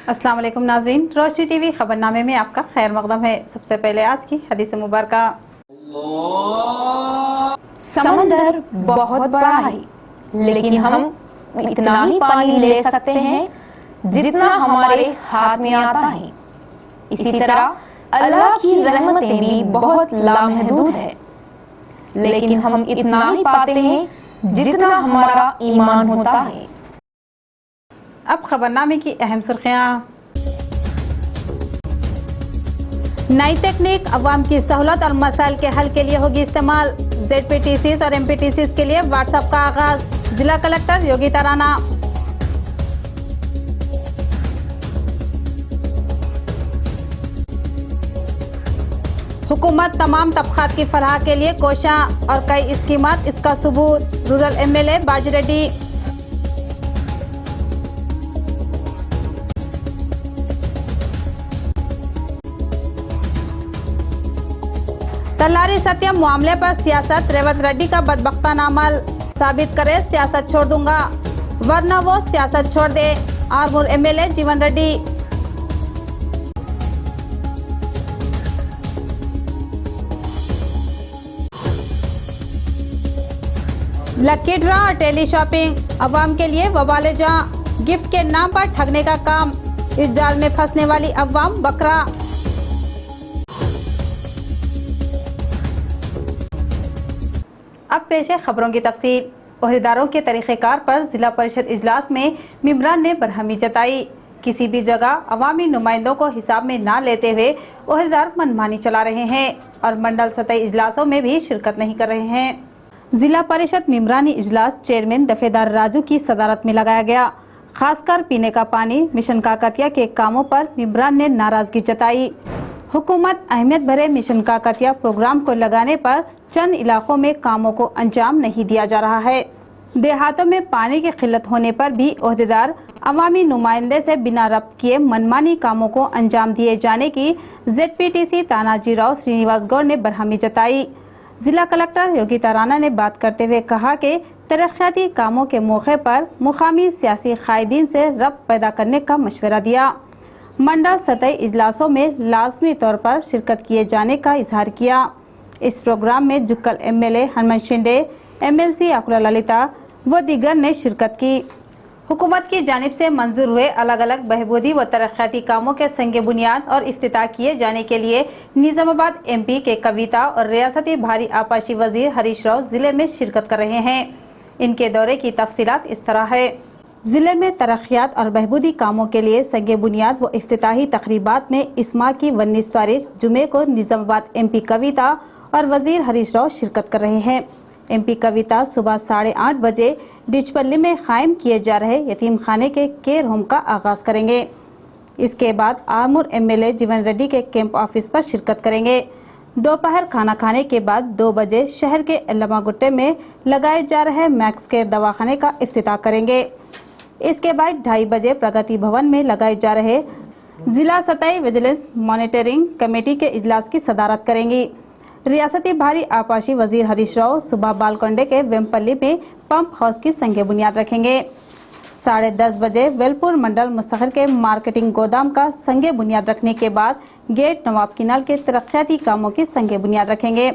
अस्सलाम वालेकुम नाज़रीन, रोशनी टीवी खबरनामे में आपका खैर मकदम है। सबसे पहले आज की हदीस मुबारका। समंदर बहुत बड़ा है, लेकिन हम इतना ही पानी ले सकते हैं जितना हमारे हाथ में आता है। इसी तरह अल्लाह की रहमतें भी बहुत लामहदूद है, लेकिन हम इतना ही पाते हैं जितना हमारा ईमान होता है। अब खबरनामे की अहम सुर्खियाँ। नई तकनीक अवाम की सहूलत और मसाइल के हल के लिए होगी इस्तेमाल। ZPTCs और MPTCs के लिए व्हाट्सएप का आगाज। जिला कलेक्टर योगिता राणा। हुकूमत तमाम तबकात की फलाह के लिए कोशिश और कई स्कीमात, इसका सबूत। रूरल MLA बाजी रेड्डी। तल्लारी सत्यम मामले पर सियासत, रेवंत रेड्डी का बदबख्ताना अमल। साबित करे सियासत छोड़ दूंगा वरना वो सियासत छोड़ दे। आरमूर MLA जीवन रेड्डी। लकी ड्रा और टेली शॉपिंग अवाम के लिए वबाले जहां। गिफ्ट के नाम पर ठगने का काम, इस जाल में फंसने वाली अवाम बकरा। अब पेश है खबरों की तफसील। ओहदेदारों के तरीक़ेकार पर जिला परिषद इजलास में मेंबरान ने बरहमी जताई। किसी भी जगह अवामी नुमाइंदों को हिसाब में ना लेते हुए ओहदेदार मनमानी चला रहे हैं और मंडल सतही इजलासों में भी शिरकत नहीं कर रहे हैं। जिला परिषद मेंबरानी इजलास चेयरमैन दफेदार राजू की सदारत में लगाया गया। खासकर पीने का पानी मिशन काकतिया के कामों पर मेंबरान ने नाराजगी जताई। हुकूमत अहमियत भरे मिशन काकतिया प्रोग्राम को लगाने पर चंद इलाकों में कामों को अंजाम नहीं दिया जा रहा है। देहातों में पानी की किल्लत होने पर भी ओहदेदार अवामी नुमाइंदे से बिना रब्त किए मनमानी कामों को अंजाम दिए जाने की ZPTC तानाजी राव श्रीनिवास गौड़ ने बरहमी जताई। जिला कलेक्टर योगिता राणा ने बात करते हुए कहा कि तरक्याती कामों के मौके पर मुकामी सियासी कायदीन से रब्त पैदा करने का मशवरा दिया। मंडल सतही इजलासों में लाजमी तौर पर शिरकत किए जाने का इजहार किया। इस प्रोग्राम में जुक्कल MLA हनुमान शिंदे, MLC अकुला ललिता व दीगर ने शिरकत की। हुकूमत की जानिब से मंजूर हुए अलग अलग बहबूदी व तरक्याती कामों के संग बुनियाद और इफ्तिताह किए जाने के लिए निजामाबाद MP के कविता और रियासती भारी आपाशी वजीर हरीश राव जिले में शिरकत कर रहे हैं। इनके दौरे की तफसीलात इस तरह है। जिले में तरक्यात और बहबूदी कामों के लिए संग बुनियाद व इफ्तिताही तकरीबात में इस माह की 19 तारीख जुमे को निजामाबाद MP कविता और वजीर हरीश राव शिरकत कर रहे हैं। MP कविता सुबह 8:30 बजे डिचपल्ली में कायम किए जा रहे यतीम खाने के केयर होम का आगाज करेंगे। इसके बाद आरमूर MLA जीवन रेड्डी के कैंप ऑफिस पर शिरकत करेंगे। दोपहर खाना खाने के बाद 2 बजे शहर के अल्लामागुट्टे में लगाए जा रहे मैक्स केयर दवाखाने का इफ्तिताह करेंगे। इसके बाद 2:30 बजे प्रगति भवन में लगाए जा रहे जिला सतही विजिलेंस मॉनिटरिंग कमेटी के इजलास की सदारत करेंगी। रियासती भारी आपाशी वजीर हरीश राव सुबह बालकोंडे के वेमपल्ली में पंप हाउस की संग बुनियाद रखेंगे। 10:30 बजे वेलपुर मंडल मुस्तखर के मार्केटिंग गोदाम का संग बुनियाद रखने के बाद गेट नवाब किनाल के तरक्याती कामों की संग बुनियाद रखेंगे।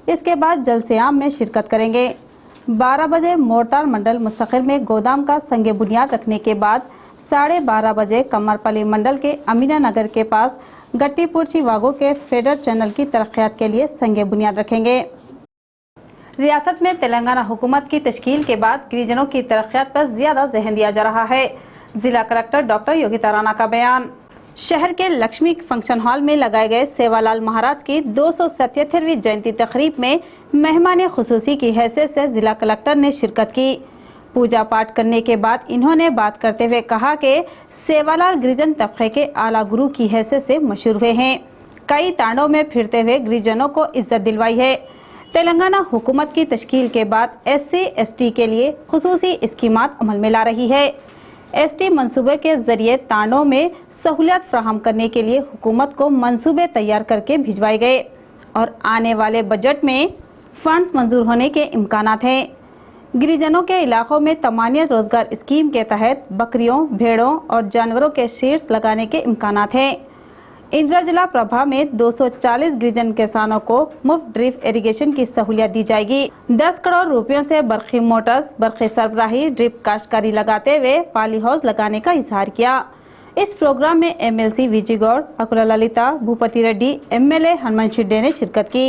इसके बाद जलसे-आम में शिरकत करेंगे। 12 बजे मोरताल मंडल मुस्तखर में गोदाम का संग बुनियाद रखने के बाद 12:30 बजे कमरपल्ली मंडल के अमीना नगर के पास गट्टीपुरची वागो के फेडर चैनल की तरक्यात के लिए संग बुनियाद रखेंगे। रियासत में तेलंगाना हुकूमत की तश्कील के बाद गिरिजनों की तरक्यात पर ज्यादा ज़हन दिया जा रहा है। जिला कलेक्टर डॉक्टर योगिता राणा का बयान। शहर के लक्ष्मी फंक्शन हॉल में लगाए गए सेवालाल महाराज की 277वीं जयंती तकरीब में मेहमान खुसूसी की हैसियत से जिला कलेक्टर ने शिरकत की। पूजा पाठ करने के बाद इन्होंने बात करते हुए कहा कि सेवालाल गिरिजन तबके के आला गुरु की हैसियत से मशहूर हुए हैं। कई तांडों में फिरते हुए गिरिजनों को इज्जत दिलवाई है। तेलंगाना हुकूमत की तश्कील के बाद SC/ST के लिए खुसूसी स्कीमात अमल में ला रही है। ST मंसूबे के जरिए तांडों में सहूलियत फराहम करने के लिए हुकूमत को मंसूबे तैयार करके भिजवाए गए और आने वाले बजट में फंड्स मंजूर होने के इम्कानात हैं। गिरिजनों के इलाकों में तमानियत रोजगार स्कीम के तहत बकरियों, भेड़ों और जानवरों के शेड्स लगाने के इम्कानात हैं। इंदिरा जिला प्रभा में 240 गिरिजन किसानों को मुफ्त ड्रिप इरिगेशन की सहूलियत दी जाएगी। 10 करोड़ रुपयों से बरखी मोटर्स, बरखी सरबराही, ड्रिप काश्तकारी लगाते हुए पाली हाउस लगाने का इजहार किया। इस प्रोग्राम में MLC विजय गौड़, अकुला ललिता, भूपति रेड्डी, MLA हनुमान शिंदे ने शिरकत की।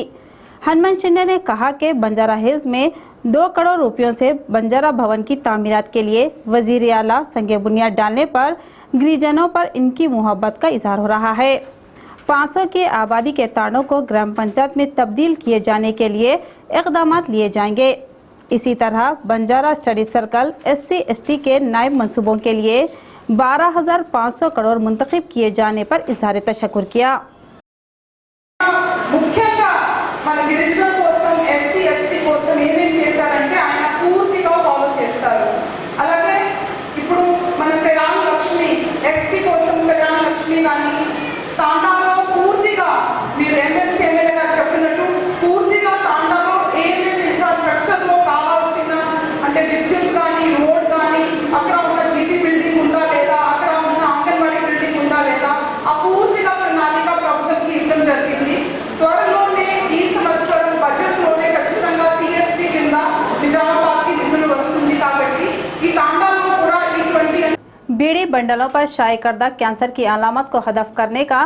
हनुमान शिंदे ने कहा कि बंजारा हिल्स में 2 करोड़ रुपयों से बंजारा भवन की तामीरात के लिए वजीर आला संग बुनियाद डालने पर गिरिजनों पर इनकी मोहब्बत का इजहार हो रहा है। 500 की आबादी के तांडों को ग्राम पंचायत में तब्दील किए जाने के लिए इक़दामात लिए जाएंगे। इसी तरह बंजारा स्टडी सर्कल SC/ST के नायब मंसूबों के लिए 12,500 करोड़ मुंतखब किए जाने पर इजहार तशक्कुर किया। ముఖ్యంగా మన గిరిజనుల కోసం SC/ST కోసం ఏమేం చేశారంటే ఆయన పూర్తిగా ఫాలో చేస్తారు. అలాగే ఇప్పుడు మన కళ్యాణ లక్ష్మి ST కోసం కళ్యాణ లక్ష్మి కానీ తాండాలో పూర్తిగా మీరు MLC MLA గారు చెప్పినట్టు పూర్తిగా తాండాలో ఏమేమి ఇన్ఫ్రాస్ట్రక్చర్లో కావాల్సిన అంటే విద్యుత్ కానీ రోడ్ కానీ అక్కడ ఉన్న జీపీ బిల్డింగ్ ఉందా లేదా అక్కడ ఉన్న అంగన్వాడీ బిల్డింగ్ ఉందా లేదా ఆ పూర్తిగా ప్రణాళిక ప్రభుత్వంకి ఇవ్వడం జరిగింది. త్వరలోనే ఈ సంవత్సరం బడ్జెట్లోనే ఖచ్చితంగా TSP కింద నిజామాబాద్కి నిధులు వస్తుంది కాబట్టి ఈ తాండాలో కూడా ఈ 20 बीड़ी बंडलों पर शाये करदा कैंसर की अलामत को हदफ करने का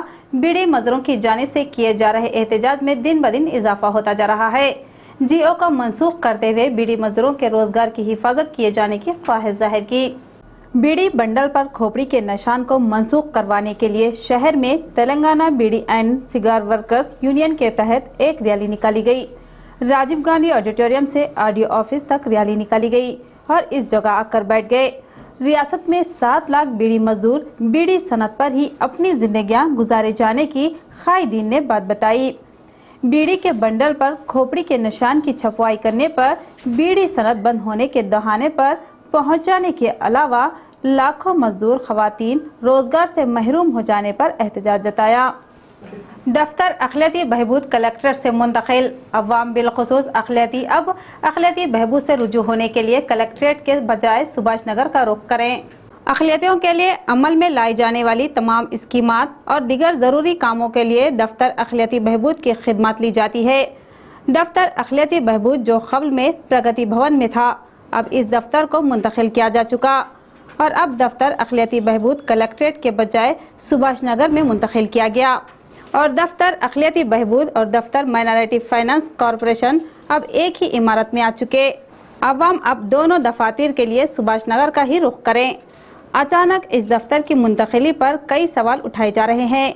बीड़ी मजदूरों की जानिब से किए जा रहे एहतजाज में दिन ब दिन इजाफा होता जा रहा है। GO को मनसूख करते हुए बीड़ी मजदूरों के रोजगार की हिफाजत किए जाने की ख्वाहिश जाहिर की। बीड़ी बंडल पर खोपड़ी के निशान को मनसूख करवाने के लिए शहर में तेलंगाना बीड़ी एंड सिगार वर्कर्स यूनियन के तहत एक रैली निकाली गई। राजीव गांधी ऑडिटोरियम से RDO ऑफिस तक रैली निकाली गई और इस जगह आकर बैठ गए। रियासत में 7 लाख बीड़ी मजदूर बीड़ी सनत पर ही अपनी जिंदगियां गुजारे जाने की कायदीन ने बात बताई। बीड़ी के बंडल पर खोपड़ी के निशान की छपवाई करने पर बीड़ी सनत बंद होने के दहाने पर पहुंच जाने के अलावा लाखों मजदूर खवातीन रोजगार से महरूम हो जाने पर एहतजाज जताया। दफ्तर अखिलती बहबूद कलेक्टर से मुंतकिल। अवाम बिलखुसूस अखिलती अब अखिलती बहबूद से रुजू होने के लिए कलेक्ट्रेट के बजाय सुभाष नगर का रुख करें। अखिलतियों के लिए अमल में लाई जाने वाली तमाम स्कीमात और दीगर ज़रूरी कामों के लिए दफ्तर अखिलती बहबूद की खिदमत ली जाती है। दफ्तर अखिलती बहबूद जो क़ब्ल में प्रगति भवन में था, अब इस दफ्तर को मुंतकिल किया जा चुका और अब दफ्तर अखिलती बहबूद कलेक्ट्रेट के बजाय सुभाष नगर में मुंतकिल किया गया और दफ्तर अखिलती बहबूद और दफ्तर माइनॉरिटी फाइनेंस कॉरपोरेशन अब एक ही इमारत में आ चुके। अवाम अब दोनों दफातर के लिए सुभाष नगर का ही रुख करें। अचानक इस दफ्तर की मुंतकिली पर कई सवाल उठाए जा रहे हैं,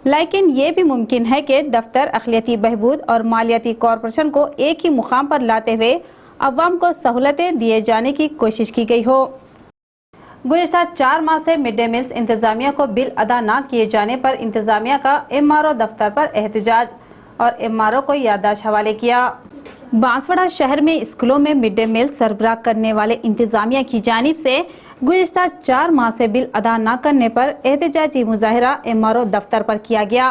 लेकिन ये भी मुमकिन है कि दफ्तर अखिलती बहबूद और मालियाती कॉरपोरेशन को एक ही मुकाम पर लाते हुए अवाम को सहूलतें दिए जाने की कोशिश की गई हो। गुज़िश्ता 4 माह से मिड डे मील्स इंतज़ामिया को बिल अदा न किए जाने पर इंतज़ामिया का MRO दफ्तर पर एहतजाज और MRO को याददाश्त हवाले किया। बांसवाड़ा शहर में स्कूलों में मिड डे मील सरबराह करने वाले इंतज़ामिया की जानिब से गुज़िश्ता 4 माह से बिल अदा न करने पर एहतजाजी मुजाहरा MRO दफ्तर पर किया गया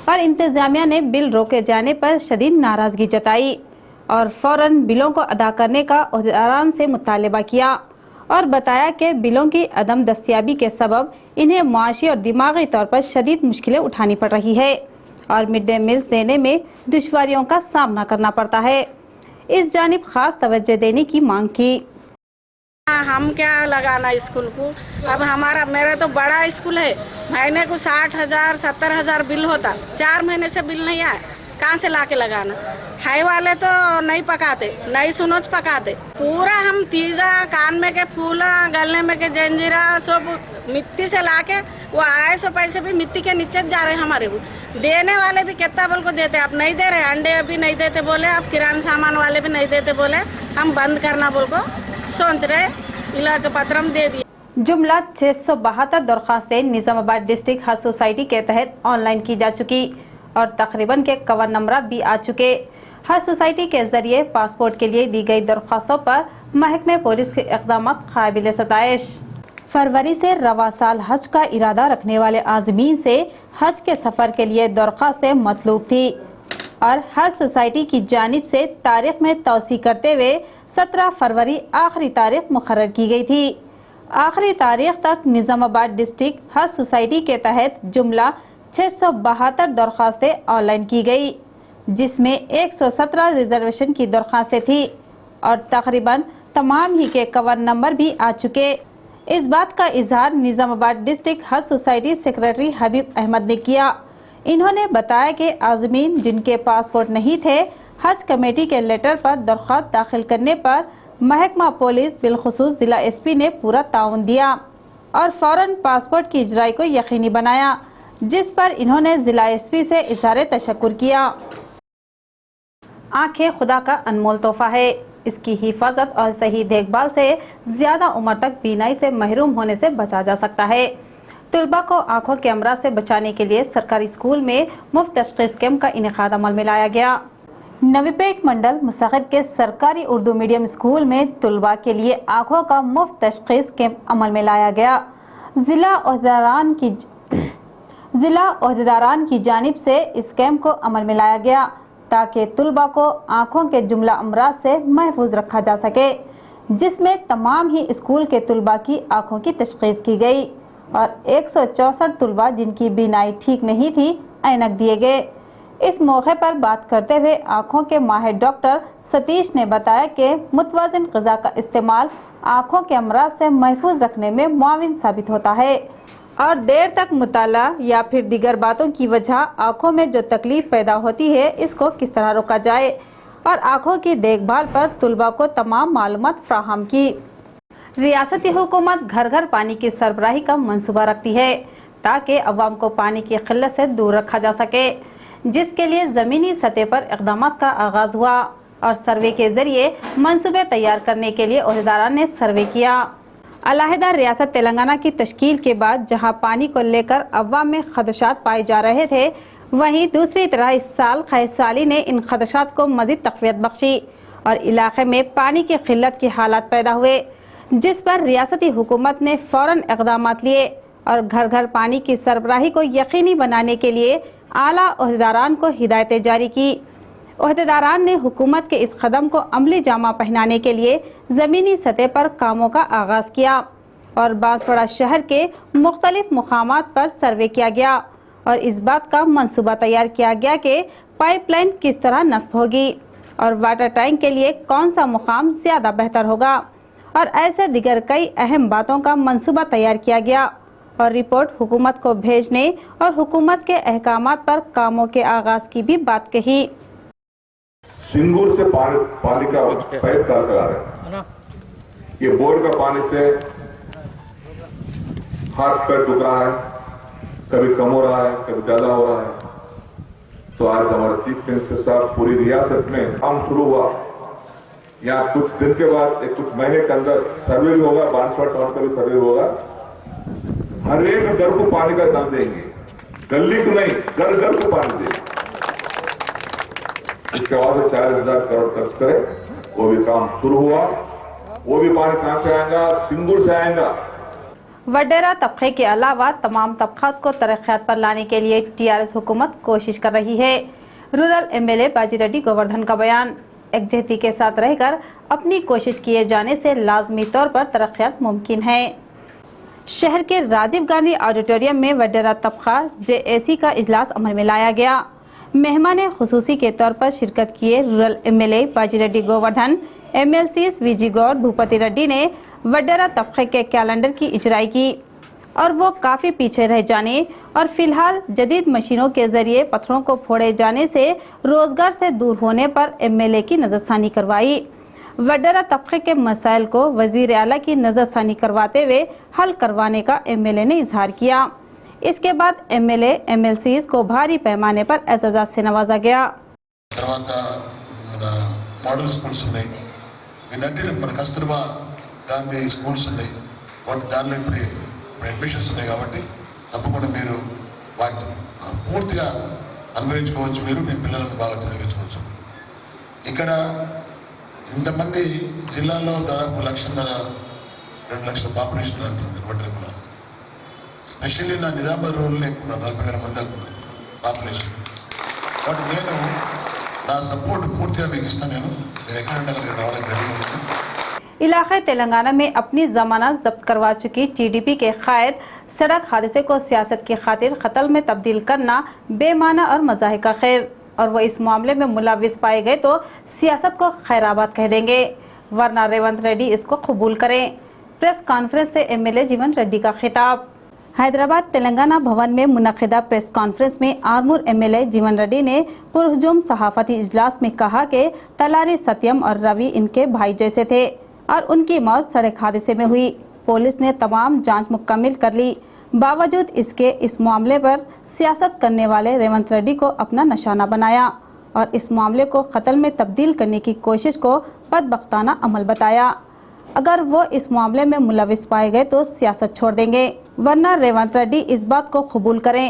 और इंतज़ामिया ने बिल रोके जाने पर शदीद नाराज़गी जताई और फ़ौरन बिलों को अदा करने का अहदेदारान से मुतालबा किया और बताया कि बिलों की अदम दस्तियाबी के सबब इन्हें मुआशी और दिमागी तौर पर शदीद मुश्किलें उठानी पड़ रही है और मिड डे मील्स देने में दुश्वारियों का सामना करना पड़ता है। इस जानिब खास तवज्जो देने की मांग की। हम क्या लगाना स्कूल को, अब मेरा तो बड़ा स्कूल है, महीने को 60,000 70,000 बिल होता, 4 महीने से बिल नहीं आया, कहाँ से लाके लगाना। हाई वाले तो नहीं पकाते, नहीं सुनोच पकाते, पूरा हम तीजा कान में के फूला गलने में के जंजीरा सब मिट्टी से लाके वो आए सो पैसे भी मिट्टी के नीचे जा रहे हमारे को। देने वाले भी कितना बोल को देते, आप नहीं दे रहे, अंडे अभी नहीं देते बोले, अब किराना सामान वाले भी नहीं देते बोले, हम बंद करना बोल को सोच रहे, इलाके पत्रम दे दिए। जुमला 672 दरख्वास्तें निजामाबाद डिस्ट्रिक्ट हज सोसाइटी के तहत ऑनलाइन की जा चुकी और तकरीबन के कवर नंबरात भी आ चुके। हज सोसाइटी के जरिए पासपोर्ट के लिए दी गई दरख्वास्तों पर महकमे पुलिस के इक़दाम काबिल सताइश। फरवरी से रवा साल हज का इरादा रखने वाले आज़मीन से हज के सफ़र के लिए दरख्वास्तें मतलूब थी। और हज सोसाइटी की जानिब से तारीख में तोसी करते हुए 17 फरवरी आखिरी तारीख मुकर्रर की गई थी। आखिरी तारीख तक निज़ामाबाद डिस्ट्रिक्ट हज सोसाइटी के तहत जुमला 672 दरख्वास्तें ऑनलाइन की गई, जिसमें 117 रिजर्वेशन की दरख्वास्तें थी और तकरीबन तमाम ही के कवर नंबर भी आ चुके। इस बात का इजहार निज़ामाबाद डिस्ट्रिक्ट हज सोसाइटी सेक्रेटरी हबीब अहमद ने किया। इन्होंने बताया कि आज़मीन जिनके पासपोर्ट नहीं थे, हज कमेटी के लेटर पर दरख्वास्त दाखिल करने पर महकमा पुलिस बिलखुसूस ज़िला SP ने पूरा ताउन दिया और फ़ौरन पासपोर्ट की इजराई को यकीनी बनाया, जिस पर इन्होंने ज़िला SP से इज़हार तशक्कुर किया। आँखें खुदा का अनमोल तोहफा है। इसकी हिफाजत और सही देखभाल से ज़्यादा उम्र तक बीनाई से महरूम होने से बचा जा सकता है। तलबा को आँखों के अमराज से बचाने के लिए सरकारी स्कूल में मुफ्त तशख़ीस कैंप का इनेकाद अमल में लाया गया। नवीपेट मंडल मुसग़िर के सरकारी उर्दू मीडियम स्कूल में तलबा के लिए आँखों का मुफ्त तशख़ीस कैंप अमल में लाया गया। ज़िला ओहदेदारान की जानिब से इस कैंप को अमल में लाया गया ताकि तलबा को आँखों के जुमला अमराज से महफूज रखा जा सके, जिसमें तमाम ही स्कूल के तलबा की आँखों की तशख़ीस की गई और 164 तलबा जिनकी बीनाई ठीक नहीं थी ऐनक दिए गए। इस मौके पर बात करते हुए आँखों के माहिर डॉक्टर सतीश ने बताया कि मुतवाज़िन ग़िज़ा का इस्तेमाल आँखों के अमराज से महफूज रखने में मुआविन साबित होता है और देर तक मुताला या फिर दीगर बातों की वजह आँखों में जो तकलीफ पैदा होती है, इसको किस तरह रोका जाए और आँखों की देखभाल पर तलबा को तमाम मालूमात फ्राहम की। रियासती हुकूमत घर घर पानी की सरबराही का मंसूबा रखती है ताकि अवाम को पानी की किल्लत से दूर रखा जा सके, जिसके लिए ज़मीनी सतह पर इक़दाम का आगाज़ हुआ और सर्वे के ज़रिए मंसूबे तैयार करने के लिए ओहदेदारान ने सर्वे किया। अलहदा रियासत तेलंगाना की तश्कील के बाद जहां पानी को लेकर अवाम में खदशात पाए जा रहे थे, वहीं दूसरी तरह इस साल खैसाली ने इन खदशात को मज़ीद तक़वियत बख्शी और इलाके में पानी की किल्लत के हालात पैदा हुए, जिस पर रियासती हुकूमत ने फ़ौरन इक़दामात लिए और घर घर पानी की सरबराही को यकीनी बनाने के लिए आला ओहदेदारान को हिदायतें जारी की। ओहदेदारान ने हुकूमत के इस कदम को अमली जामा पहनाने के लिए ज़मीनी सतह पर कामों का आगाज़ किया और बांसवाड़ा शहर के मुख्तलिफ मुकामात पर सर्वे किया गया और इस बात का मंसूबा तैयार किया गया कि पाइपलाइन किस तरह नस्ब होगी और वाटर टैंक के लिए कौन सा मुकाम ज़्यादा बेहतर होगा और ऐसे दिगर कई अहम बातों का मंसूबा तैयार किया गया और रिपोर्ट हुकूमत को भेजने और हुकूमत के अहकामात पर कामों के आगाज़ की भी बात कही। सिंगूर से पानी का पाइप डाल कर आ रहे हैं। ये बोर का पानी से हाथ पैर दुख रहा है, कभी कम हो रहा है, कभी ज्यादा हो रहा है। तो आज हमारे चीफ मिनिस्टर साहब पूरी रियासत में काम शुरू हुआ। यहाँ कुछ दिन के बाद कुछ महीने के अंदर सर्वे भी होगा, बांसवाड़ा टाउन का भी सर्वे होगा। हर एक घर को पानी का नल देंगे, गली को नहीं, घर घर को पानी देंगे। इसके बाद 40,000 करोड़ खर्च करे, वो भी काम शुरू हुआ। वो भी पानी कहां से आएगा? सिंगूर से आएगा। वडेरा तबके के अलावा तमाम तबकात को तरक्यात पर लाने के लिए TRS हुकूमत कोशिश कर रही है। रूरल MLA बाजीरेड्डी गोवर्धन का बयान। एकजहती के साथ रहकर अपनी कोशिश किए जाने से लाजमी तौर पर तरक्यात मुमकिन है। शहर के राजीव गांधी ऑडिटोरियम में वडेरा तबका JAC का इजलास अमल में लाया गया। मेहमान खुसूसी के तौर पर शिरकत किए rural MLA Bajireddy Govardhan, MLCs VG Goud, Bhupathi Reddy ने वडेरा तबके के कैलेंडर की इजराई की और वो काफ़ी पीछे रह जाने और फिलहाल जदीद मशीनों के ज़रिए पत्थरों को फोड़े जाने से रोज़गार से दूर होने पर MLA की नज़रसानी करवाई। वडेरा तबके के मसाइल को वज़ीर आला की नज़रसानी करवाते हुए हल करवाने का MLA ने इजहार किया। इसके बाद MLA MLCs को भारी पैमाने पर एजाज़ात से नवाजा गया। మోడల్ స్కూల్స్ ఉన్నాయి, ఇదంటే మన కస్తూర్బా గాంధీ స్కూల్స్ ఉన్నాయి, వాటి దానిలో ఇప్పుడు అడ్మిషన్స్ ఉన్నాయి. కాబట్టి తప్పకుండా మీరు వాటిని పూర్తిగా అనుభవించుకోవచ్చు, మీరు మీ పిల్లలను బాగా చదివించుకోవచ్చు. ఇక్కడ ఇంతమంది జిల్లాలో దాదాపు 1.5-2 లక్షల పాపులేషన్ అంటుంది వడ్రేపుల. స్పెషల్లీ నా నిజామాబాద్ రూరల్లో ఎక్కువ 40,000 మంది అనుకుంటున్నారు పాపులేషన్. కాబట్టి నేను నా సపోర్ట్ పూర్తిగా మీకు ఇస్తాను. నేను ఎక్కడంటే నేను రావడానికి రెడీగా ఉన్నాను. इलाके तेलंगाना में अपनी जमानत जब्त करवा चुकी टीडीपी के कायद सड़क हादसे को सियासत की खातिर कत्ल में तब्दील करना बेमाना और मजाहिर का खेज, और वो इस मामले में मुलविस पाए गए तो सियासत को खैराबाद कह देंगे, वरना रेवंत रेड्डी इसको कबूल करें। प्रेस कॉन्फ्रेंस से एमएलए जीवन रेड्डी का खिताब। हैदराबाद तेलंगाना भवन में मुनक़िदा प्रेस कॉन्फ्रेंस में आरमूर एमएलए जीवन रेड्डी ने पुरहुजूम सहाफ़ती इजलास में कहा कि तलारी सत्यम और रवि इनके भाई जैसे थे और उनकी मौत सड़क हादसे में हुई। पुलिस ने तमाम जांच मुकम्मल कर ली, बावजूद इसके इस मामले पर सियासत करने वाले रेवंत रेड्डी को अपना निशाना बनाया और इस मामले को कत्ल में तब्दील करने की कोशिश को बदबख्ताना अमल बताया। अगर वो इस मामले में मुलविस पाए गए तो सियासत छोड़ देंगे, वरना रेवंत रेड्डी इस बात को कबूल करें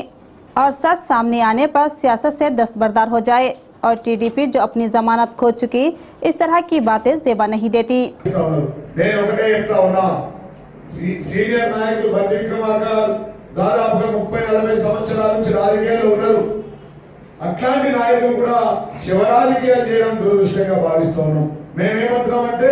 और सच सामने आने पर सियासत से दस्तबरदार हो जाए। और टीडीपी जो अपनी जमानत खो चुकी इस तरह की बातें जेबा नहीं देती। సీనియర్ నాయకులు బట్టి విక్రమార్క గారు దాదాపుగా 30-40 సంవత్సరాల నుంచి రాజకీయాల్లో ఉన్నారు. అట్లాంటి నాయకులు కూడా శివరాజకీయాలు చేయడం దురదృష్టంగా భావిస్తూ ఉన్నాం. మేమేమంటున్నామంటే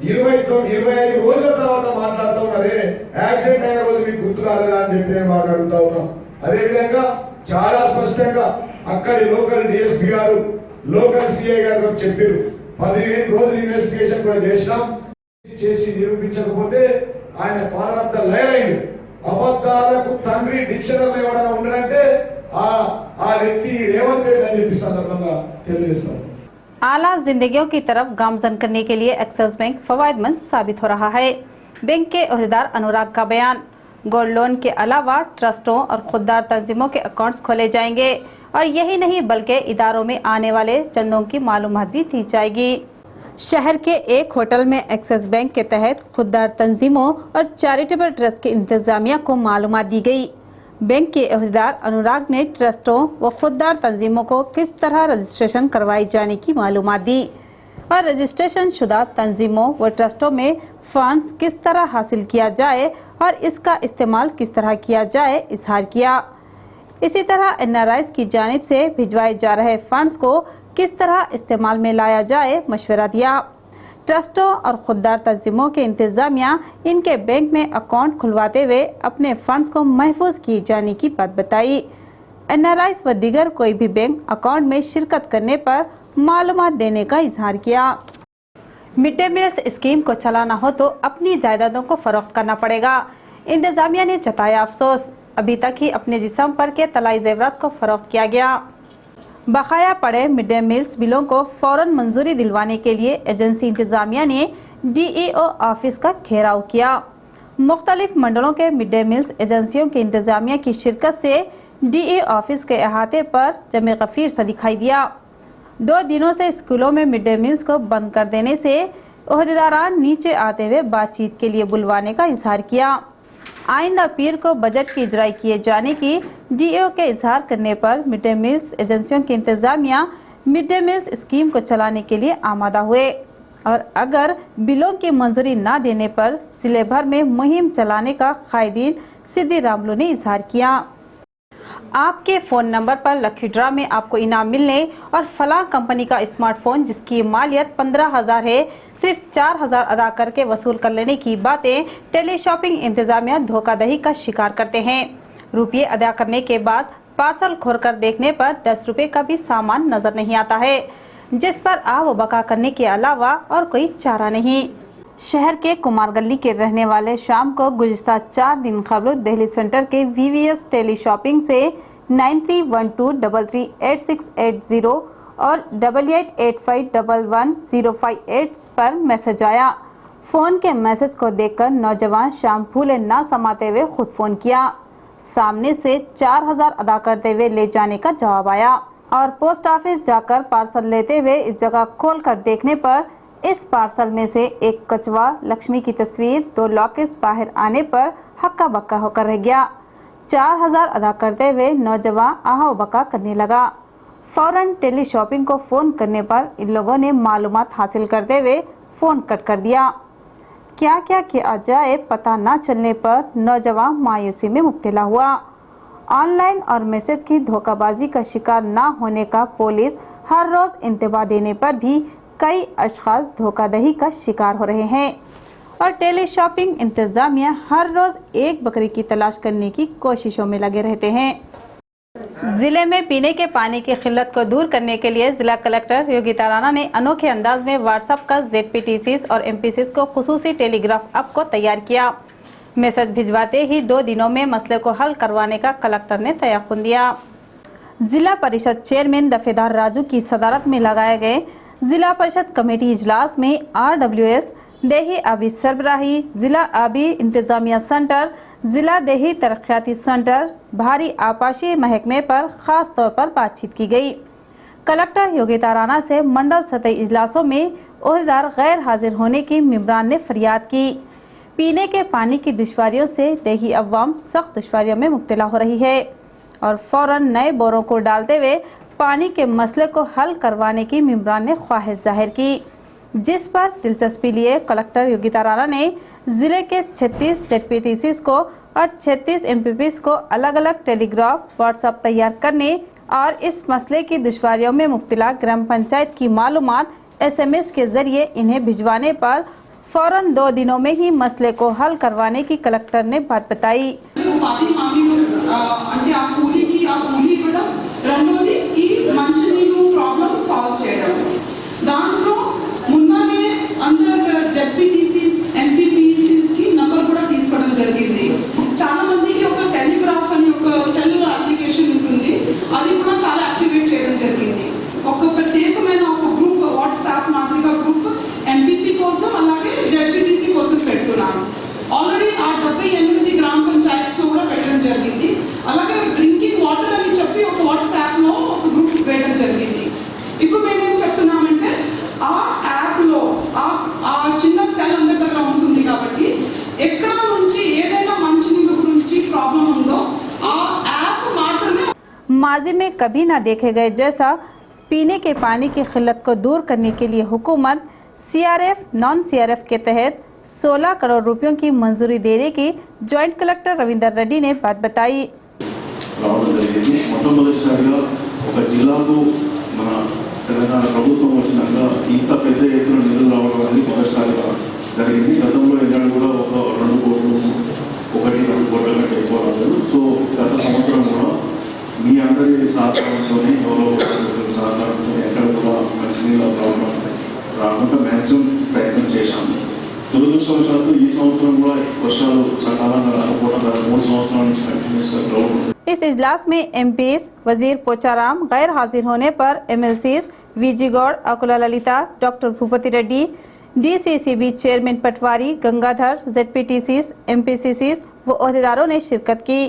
25 రోజుల తర్వాత మాట్లాడుతూ ఉన్నారే, యాక్సిడెంట్ అయిన రోజు మీకు గుర్తు రాలేదా అని చెప్పి నేను మాట్లాడుతూ ఉన్నాం. అదేవిధంగా చాలా స్పష్టంగా అక్కడి లోకల్ డిఎస్పీ గారు లోకల్ సిఐ గారు చెప్పారు, 15 రోజులు ఇన్వెస్టిగేషన్ కూడా చేసి నిరూపించకపోతే ఆయన ఫాదర్ ఆఫ్ ద లయర్ అయింది. అబద్ధాలకు తండ్రి డిక్షనరీలో ఎవరైనా ఉన్నారంటే ఆ వ్యక్తి రేవంత్ రెడ్డి అని చెప్పి సందర్భంగా తెలియజేస్తాం. आला जिंदगियों की तरफ गामजन करने के लिए एक्सिस बैंक फवायदमंद साबित हो रहा है। बैंक के ओहदेदार अनुराग का बयान। गोल्ड लोन के अलावा ट्रस्टों और खुददार तंजीमों के अकाउंट्स खोले जाएंगे और यही नहीं बल्कि इदारों में आने वाले चंदों की मालूमात भी दी जाएगी। शहर के एक होटल में एक्सिस बैंक के तहत खुददार तंजीमों और चैरिटेबल ट्रस्ट की इंतजामिया को मालूमात दी गई। बैंक के अहदेदार अनुराग ने ट्रस्टों व खुददार तंजीमों को किस तरह रजिस्ट्रेशन करवाई जाने की मालूमात दी और रजिस्ट्रेशन शुदा तंजीमों व ट्रस्टों में फंड्स किस तरह हासिल किया जाए और इसका इस्तेमाल किस तरह किया जाए इजहार किया। इसी तरह एनआरआईज की जानिब से भिजवाए जा रहे फंड्स को किस तरह इस्तेमाल में लाया जाए मशवरा दिया। ट्रस्टों और खुददार तंजीमों के इंतजामिया इनके बैंक में अकाउंट खुलवाते हुए अपने फंड्स को महफूज किए जाने की बात बताई। एनआरआईज व दीगर कोई भी बैंक अकाउंट में शिरकत करने पर मालूमात देने का इजहार किया। मिड डे मील्स स्कीम को चलाना हो तो अपनी जायदादों को फरोख्त करना पड़ेगा। इंतजामिया ने जताया अफसोस, अभी तक ही अपने जिस्म पर के तलाई जेवरात को फरोख्त किया गया। बकाया पड़े मिड डे मील्स बिलों को फौरन मंजूरी दिलवाने के लिए एजेंसी इंतजामिया ने डीईओ ऑफिस का घेराव किया। मुख्तलिफ मंडलों के मिड डे मील्स एजेंसियों की इंतजामिया की शिरकत से डीईओ ऑफिस के अहाते पर जमे गफीर सा दिखाई दिया। 2 दिनों से स्कूलों में मिड डे मील्स को बंद कर देने से ओहदेदारान नीचे आते हुए बातचीत के लिए बुलवाने का इजहार किया। आइंदा पीर को बजट की इजराई किए जाने की डीईओ के इजहार करने पर मिड डे मील्स एजेंसियों की इंतजामिया मिड डे मील्स स्कीम को चलाने के लिए आमादा हुए और अगर बिलों की मंजूरी न देने पर जिले भर में मुहिम चलाने का कायदीन सिद्दी रामलू ने इजहार किया। आपके फ़ोन नंबर पर लकी ड्रा में आपको इनाम मिलने और फलां कंपनी का स्मार्टफोन जिसकी मालियत 15,000 है सिर्फ 4,000 अदा करके वसूल कर लेने की बातें टेली शॉपिंग इंतजामिया धोखाधड़ी का शिकार करते हैं। रुपये अदा करने के बाद पार्सल खोलकर देखने पर 10 रुपये का भी सामान नजर नहीं आता है, जिस पर आव बका करने के अलावा और कोई चारा नहीं। शहर के कुमार गली के रहने वाले शाम को गुज़िश्ता 4 दिन कबल दिल्ली सेंटर के वीवीएस टेली शॉपिंग से 9312338680 और 8885111058 पर मैसेज आया। फ़ोन के मैसेज को देखकर नौजवान शाम फूले ना समाते हुए खुद फ़ोन किया। सामने से 4,000 अदा करते हुए ले जाने का जवाब आया और पोस्ट ऑफिस जाकर पार्सल लेते हुए इस जगह खोल कर देखने पर इस पार्सल में से एक कचवा, लक्ष्मी की तस्वीर, 2 लॉकेट्स बाहर आने पर हक्का बक्का होकर रह गया। 4,000 अदा करते हुए नौजवान आहा बका करने लगा। फौरन टेली शॉपिंग को फ़ोन करने पर इन लोगों ने मालूमात हासिल करते हुए फ़ोन कट कर दिया। क्या क्या किया जाए पता न चलने पर नौजवान मायूसी में मुब्तला हुआ। ऑनलाइन और मैसेज की धोखाबाजी का शिकार न होने का पुलिस हर रोज इंतबा देने पर भी कई अशखास धोखाधड़ी का शिकार हो रहे हैं और टेली शॉपिंग इंतजामिया हर रोज एक बकरी की तलाश करने की कोशिशों में लगे रहते हैं। जिले में पीने के पानी की किल्लत को दूर करने के लिए जिला कलेक्टर योगिता राणा ने अनोखे अंदाज में व्हाट्सएप का ZPTCs और MPCs को खुसूसी टेलीग्राफ ऐप को तैयार किया। मैसेज भिजवाते ही 2 दिनों में मसले को हल करवाने का कलेक्टर ने तयक़ुन दिया। जिला परिषद चेयरमैन दफेदार राजू की सदारत में लगाए गए जिला परिषद कमेटी इजलास में RWS, देही आबी सरबराही, जिला आबी इंतजामिया सेंटर, जिला देही तरक्याती सेंटर, भारी आपाशी महकमे पर खास तौर पर बातचीत की गई। कलेक्टर योगिता राणा से मंडल सतही इजलासों में ओहदेदार गैर हाजिर होने की मेंबरान ने फरियाद की। पीने के पानी की दुश्वारियों से देही अवाम सख्त दुश्वारियों में मुब्तला हो रही है और फौरन नए बोरों को डालते हुए पानी के मसले को हल करवाने की मेंबरान ने ख्वाहिश जाहिर की, जिस पर दिलचस्पी लिए कलेक्टर योगिता राणा ने जिले के 36 ZPTCs को और 36 MPPs को अलग अलग टेलीग्राफ व्हाट्सएप तैयार करने और इस मसले की दुश्वारियों में मुब्तला ग्राम पंचायत की मालूमात SMS के जरिए इन्हें भिजवाने पर फौरन 2 दिनों में ही मसले को हल करवाने की कलेक्टर ने बात बताई। అంటే ఆ కూలీ కూడా రెండోది ఈ మంచినీళ్ళు ప్రాబ్లం సాల్వ్ చేయడం దాంట్లో ముందునే అందర్ ZPTCs MPPCs కి నంబర్ కూడా తీసుకోవడం జరిగింది। చాలా మందికి ఒక టెలిగ్రాఫ్ అని ఒక సెల్ అప్లికేషన్ ఉంటుంది, అది కూడా చాలా యాక్టివేట్ చేయడం జరిగింది। ఒక ప్రత్యేకమైన ఒక గ్రూప్ వాట్సాప్ మాదిరిగా గ్రూప్ MPP కోసం అలాగే ZPTC కోసం పెడుతున్నాను। ఆల్రెడీ ఆ 78 గ్రామ పంచాయత్స్ లో కూడా పెట్టడం జరిగింది। అలాగే డ్రింకింగ్ వాటర్ అని చెప్పి ఒక వాట్సాప్ లో ఒక గ్రూప్ వేయడం జరిగింది। ఇప్పుడు మేము ఏం చెప్తున్నామంటే ఆ యాప్ లో ఆ చిన్న సెల్ అందరి దగ్గర ఉంటుంది కాబట్టి ఎక్కడ నుంచి ఏదైనా మంచినీళ్ళ గురించి ప్రాబ్లం ఉందో ఆ యాప్ మాత్రమే। माजी में कभी न देखे गए जैसा पीने के पानी की किल्लत को दूर करने के लिए हुकूमत CRF नॉन CRF के तहत 16 करोड़ रुपयों की मंजूरी देने की जॉइंट कलेक्टर रविंदर रेड्डी ने बात बताई। మొట్టమొదటిసారిగా ఒక జిల్లాకు మన తెలంగాణ ప్రభుత్వం వచ్చినాక ఇంత పెద్ద ఎత్తున నిధులు రావడం అనేది మొదటిసారిగా జరిగింది। గతంలో ఎన్నడూ కూడా ఒక 2 కోట్లు 1-2 కోట్ల కంటే ఎక్కువ రాలేదు। సో గత సంవత్సరం కూడా మీ అందరి సహకారంతోనే గౌరవ సహకారంతో ఎక్కడ కూడా మంచినీళ్ళ ప్రాబ్లం రాకుండా మ్యాక్సిమం ప్రయత్నం చేశాము। దురదృష్టవశాత్తు ఈ సంవత్సరం కూడా వర్షాలు సకాలంగా రాకపోవడం గత 3 సంవత్సరాల నుంచి కంటిన్యూస్గా గ్రౌండ్। इस इजलास में MPs वजीर पोचाराम गैर हाजिर होने पर MLCs VG Goud, Akula Lalitha, doctor Bhupathi Reddy, DCCB chairman Patwari Gangadhar, ZPTCs MPCCs व ओहदेदारों ने शिरकत की।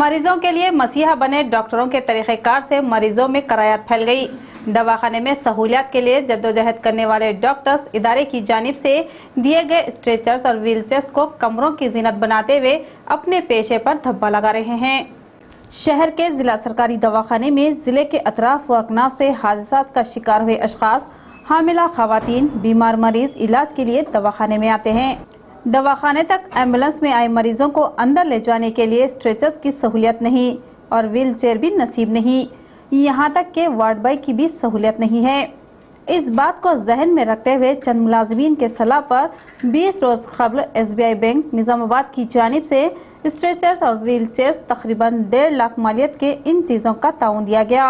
मरीजों के लिए मसीहा बने डॉक्टरों के तरीक़ेकार से मरीजों में करायात फैल गई। दवाखाने में सहूलियात के लिए जद्दोजहद करने वाले डॉक्टर्स इदारे की जानिब से दिए गए स्ट्रेचर्स और व्हीलचेयर्स को कमरों की जीनत बनाते हुए अपने पेशे पर धब्बा लगा रहे हैं। शहर के जिला सरकारी दवाखाने में जिले के अतराफ व अकनाफ से हादसात का शिकार हुए अशखास, हामिला खवातीन, बीमार मरीज इलाज के लिए दवाखाने में आते हैं। दवाखाने तक एम्बुलेंस में आए मरीजों को अंदर ले जाने के लिए स्ट्रेचर्स की सहूलियत नहीं और व्हील चेयर भी नसीब नहीं, यहाँ तक के वार्ड बॉय की भी सहूलियत नहीं है। इस बात को जहन में रखते हुए चंद मुलाजमीन के सलाह पर 20 रोज कबल SBI बैंक निजामाबाद की जानिब से स्ट्रेचर्स और व्हील चेयर्स तकरीबन 1.5 लाख मालियत के इन चीज़ों का ताउन दिया गया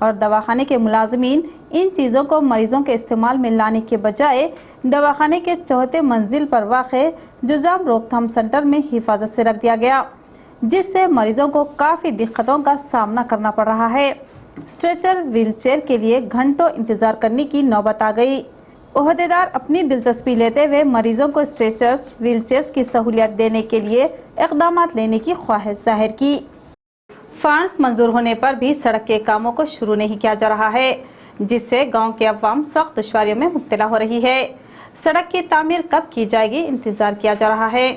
और दवाखाने के मुलाजमीन इन चीज़ों को मरीजों के इस्तेमाल में लाने के बजाय दवाखाने के 4थे मंजिल पर वाक़े जुज़ाम रोकथाम सेंटर में हिफाजत से रख दिया गया, जिससे मरीजों को काफ़ी दिक्कतों का सामना करना पड़ रहा है। स्ट्रेचर व्हील चेयर के लिए घंटों इंतज़ार करने की नौबत आ गई। ओहदेदार अपनी दिलचस्पी लेते हुए मरीजों को स्ट्रेचर्स व्हील चेयर्स की सहूलियत देने के लिए इक़दामात लेने की ख्वाहिश जाहिर की। फंड्स मंजूर होने पर भी सड़क के कामों को शुरू नहीं किया जा रहा है, जिससे गांव के अवाम सख्त दुश्वारियों में मुब्तला हो रही है। सड़क की तामीर कब की जाएगी, इंतजार किया जा रहा है।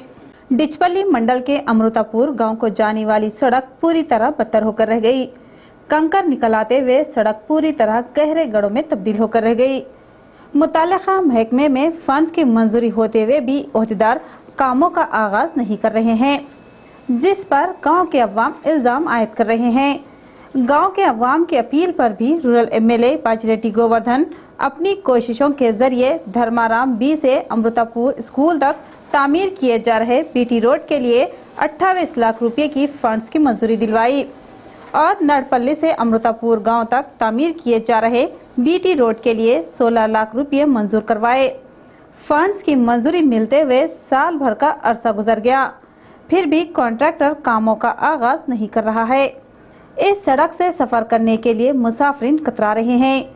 डिचपल्ली मंडल के अमृतापुर गांव को जाने वाली सड़क पूरी तरह बदतर होकर रह गई। कंकर निकल आते हुए सड़क पूरी तरह गहरे गड्ढों में तब्दील होकर रह गई। मुताल्लिका महकमे में फंड्स की मंजूरी होते हुए भी ओहदेदार कामों का आगाज नहीं कर रहे हैं, जिस पर गांव के अवाम इल्ज़ाम आयद कर रहे हैं। गांव के अवाम की अपील पर भी रूरल एमएलए बाजिरेड्डी गोवर्धन अपनी कोशिशों के जरिए धर्माराम बी से अमृतापुर स्कूल तक तामीर किए जा रहे बीटी रोड के लिए 28 लाख रुपए की फंड्स की मंजूरी दिलवाई और नड़पल्ली से अमृतापुर गांव तक तामीर किए जा रहे बीटी रोड के लिए 16 लाख रुपए मंजूर करवाए। फंड्स की मंजूरी मिलते हुए साल भर का अरसा गुजर गया, फिर भी कॉन्ट्रैक्टर कामों का आगाज नहीं कर रहा है। इस सड़क से सफर करने के लिए मुसाफिरीन कतरा रहे हैं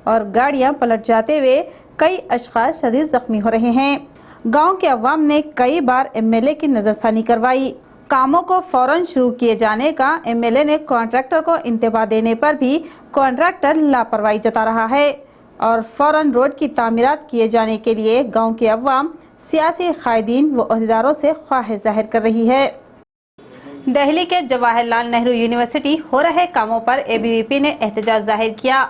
और गाड़ियां पलट जाते हुए कई अशखास शदीद जख्मी हो रहे हैं। गांव के अवाम ने कई बार एमएलए की नजरसानी करवाई। कामों को फौरन शुरू किए जाने का एमएलए ने कॉन्ट्रैक्टर को इंतबाह देने पर भी कॉन्ट्रैक्टर लापरवाही जता रहा है और फौरन रोड की तामीरात किए जाने के लिए गांव के अवाम सियासी कायदीन व अहदेदारों से ख्वाहिश जाहिर कर रही है। दिल्ली के जवाहरलाल नेहरू यूनिवर्सिटी हो रहे कामों पर एबीवीपी ने एहतजाज जाहिर किया।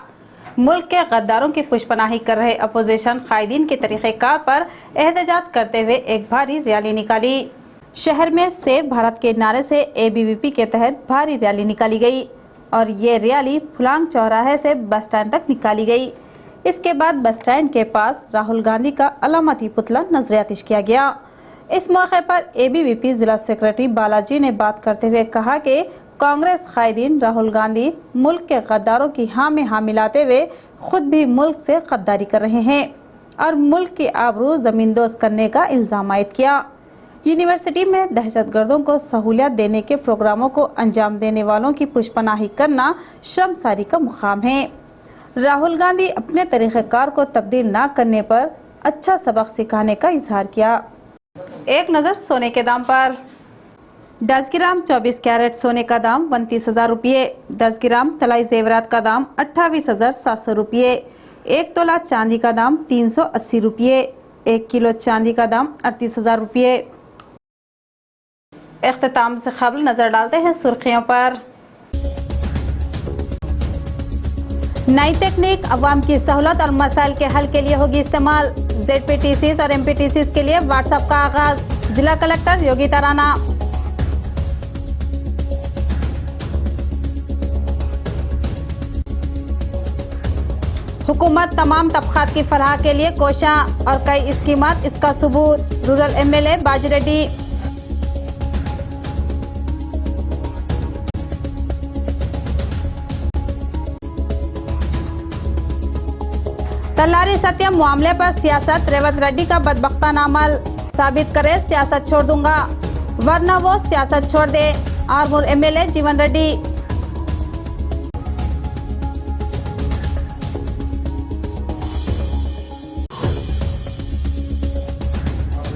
मुल्क के गद्दारों की पुष्पनाही कर रहे अपोजिशन कायदीन के तरीक़ेकार पर एहतजाज करते हुए एक भारी रैली निकाली। शहर में सेव भारत के नारे से एबीवीपी के तहत भारी रैली निकाली गई और ये रैली फुलांग चौराहे से बस स्टैंड तक निकाली गई। इसके बाद बस स्टैंड के पास राहुल गांधी का अलामती पुतला नजरियातिश किया गया। इस मौके पर एबीवीपी जिला सेक्रेटरी बालाजी ने बात करते हुए कहा कि कांग्रेस कायदीन राहुल गांधी मुल्क के गद्दारों की हाँ में हाँ मिलाते हुए खुद भी मुल्क से गद्दारी कर रहे हैं और मुल्क की आबरू जमींदोज करने का इल्जाम आयद किया। यूनिवर्सिटी में दहशतगर्दों को सहूलियत देने के प्रोग्रामों को अंजाम देने वालों की पुष्पनाही करना शर्मसारी का मुकाम है। राहुल गांधी अपने तरीक़ेकार को तब्दील न करने पर अच्छा सबक सिखाने का इजहार किया। एक नज़र सोने के दाम पर। 10 ग्राम 24 कैरेट सोने का दाम 29,000 रुपये, 10 ग्राम तलाई जेवरात का दाम 28,700 रुपये, 1 तोला चांदी का दाम 380 रुपये, 1 किलो चांदी का दाम 38,000 रुपये। इख्तिताम से खबर नजर डालते हैं सुर्खियों पर। नई तकनीक अवाम की सहूलत और मसाइल के हल के लिए होगी इस्तेमाल। ZPTCs और MPTCs के लिए व्हाट्सएप का आगाज, जिला कलेक्टर योगिता राणा। हुकूमत तमाम तबकात की फलाह के लिए कोशां और कई स्कीमात इसका सबूत, रूरल एमएलए बाजिरेड्डी। तल्लारी सत्यम मामले पर सियासत, रेवंत रेड्डी का बदबख्ताना अमल, साबित करे सियासत छोड़ दूंगा वरना वो सियासत छोड़ दे, आरमूर एमएलए जीवन रेड्डी।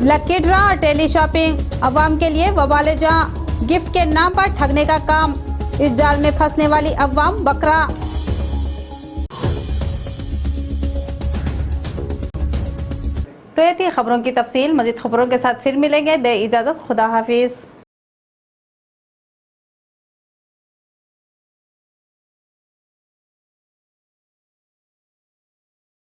लकी ड्रा और टेली शॉपिंग, अवाम के लिए वबाले जहां, गिफ्ट के नाम पर ठगने का काम, इस जाल में फंसने वाली अवाम बकरा। तो ये थी खबरों की तफसील। मज़ीद खबरों के साथ फिर मिलेंगे। दे इजाज़त, खुदा हाफिज।